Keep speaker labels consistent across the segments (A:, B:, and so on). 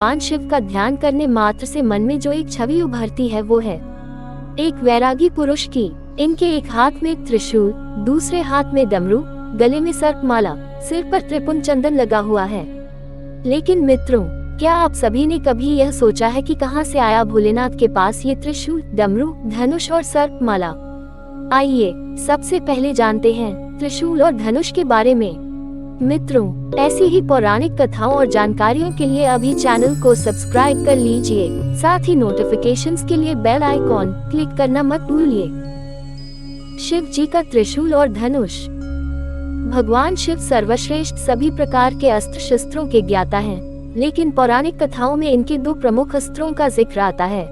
A: भगवान शिव का ध्यान करने मात्र से मन में जो एक छवि उभरती है वो है एक वैरागी पुरुष की। इनके एक हाथ में त्रिशूल, दूसरे हाथ में डमरू, गले में सर्पमाला, सिर पर त्रिपुंड चंदन लगा हुआ है। लेकिन मित्रों, क्या आप सभी ने कभी यह सोचा है कि कहां से आया भोलेनाथ के पास ये त्रिशूल, डमरू, धनुष और सर्पमाला? आइए सबसे पहले जानते हैं त्रिशूल और धनुष के बारे में। मित्रों, ऐसी ही पौराणिक कथाओं और जानकारियों के लिए अभी चैनल को सब्सक्राइब कर लीजिए, साथ ही नोटिफिकेशंस के लिए बेल आइकॉन क्लिक करना मत भूलिए। शिव जी का त्रिशूल और धनुष। भगवान शिव सर्वश्रेष्ठ सभी प्रकार के अस्त्र शस्त्रों के ज्ञाता हैं, लेकिन पौराणिक कथाओं में इनके दो प्रमुख अस्त्रों का जिक्र आता है,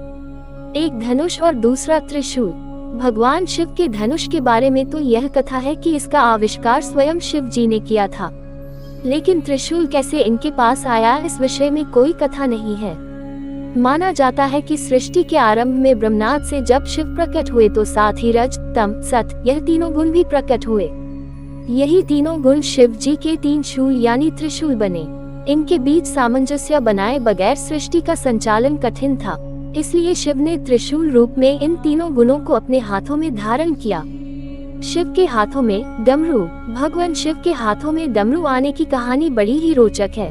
A: एक धनुष और दूसरा त्रिशूल। भगवान शिव के धनुष के बारे में तो यह कथा है कि इसका आविष्कार स्वयं शिव जी ने किया था, लेकिन त्रिशूल कैसे इनके पास आया इस विषय में कोई कथा नहीं है। माना जाता है कि सृष्टि के आरंभ में ब्रह्मनाथ से जब शिव प्रकट हुए तो साथ ही रज, तम, सत यह तीनों गुण भी प्रकट हुए। यही तीनों गुण शिव जी के तीन शूल यानी त्रिशूल बने। इनके बीच सामंजस्य बनाए बगैर सृष्टि का संचालन कठिन था, इसलिए शिव ने त्रिशूल रूप में इन तीनों गुणों को अपने हाथों में धारण किया। शिव के हाथों में डमरू। भगवान शिव के हाथों में डमरू आने की कहानी बड़ी ही रोचक है।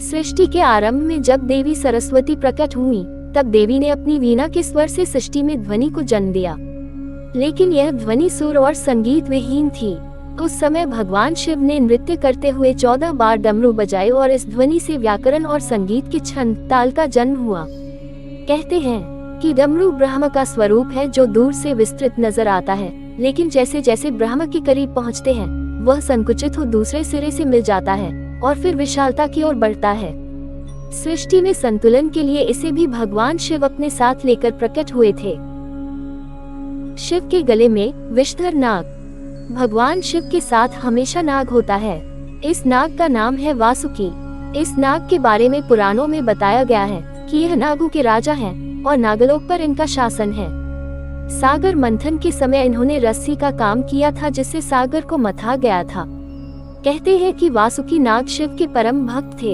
A: सृष्टि के आरंभ में जब देवी सरस्वती प्रकट हुई, तब देवी ने अपनी वीणा के स्वर से सृष्टि में ध्वनि को जन्म दिया, लेकिन यह ध्वनि सुर और संगीत विहीन थी। उस समय भगवान शिव ने नृत्य करते हुए 14 बार डमरू बजाए और इस ध्वनि से व्याकरण और संगीत के छंद, ताल का जन्म हुआ। कहते हैं कि डमरू ब्रह्म का स्वरूप है जो दूर से विस्तृत नजर आता है, लेकिन जैसे जैसे ब्रह्म के करीब पहुंचते हैं वह संकुचित हो दूसरे सिरे से मिल जाता है और फिर विशालता की ओर बढ़ता है। सृष्टि में संतुलन के लिए इसे भी भगवान शिव अपने साथ लेकर प्रकट हुए थे। शिव के गले में विषधर नाग। भगवान शिव के साथ हमेशा नाग होता है। इस नाग का नाम है वासुकी। इस नाग के बारे में पुराणों में बताया गया है कि यह नागों के राजा हैं और नागलोक पर इनका शासन है। सागर मंथन के समय इन्होंने रस्सी का काम किया था जिससे सागर को मथा गया था। कहते हैं कि वासुकी नाग शिव के परम भक्त थे।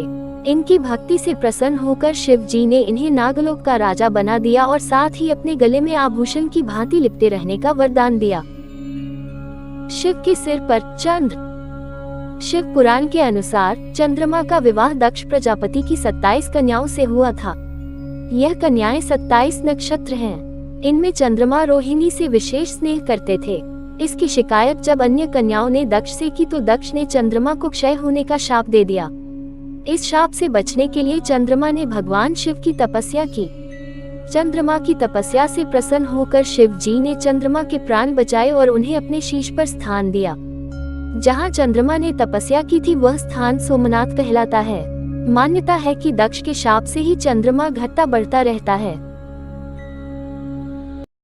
A: इनकी भक्ति से प्रसन्न होकर शिव जी ने इन्हें नागलोक का राजा बना दिया और साथ ही अपने गले में आभूषण की भांति लिपटे रहने का वरदान दिया। शिव के सिर पर चंद्र। शिव पुराण के अनुसार चंद्रमा का विवाह दक्ष प्रजापति की 27 कन्याओं से हुआ था। यह कन्याएं 27 नक्षत्र हैं। इनमें चंद्रमा रोहिणी से विशेष स्नेह करते थे। इसकी शिकायत जब अन्य कन्याओं ने दक्ष से की तो दक्ष ने चंद्रमा को क्षय होने का शाप दे दिया। इस शाप से बचने के लिए चंद्रमा ने भगवान शिव की तपस्या की। चंद्रमा की तपस्या से प्रसन्न होकर शिव जी ने चंद्रमा के प्राण बचाए और उन्हें अपने शीश पर स्थान दिया। जहाँ चंद्रमा ने तपस्या की थी वह स्थान सोमनाथ कहलाता है। मान्यता है कि दक्ष के शाप से ही चंद्रमा घटता बढ़ता रहता है।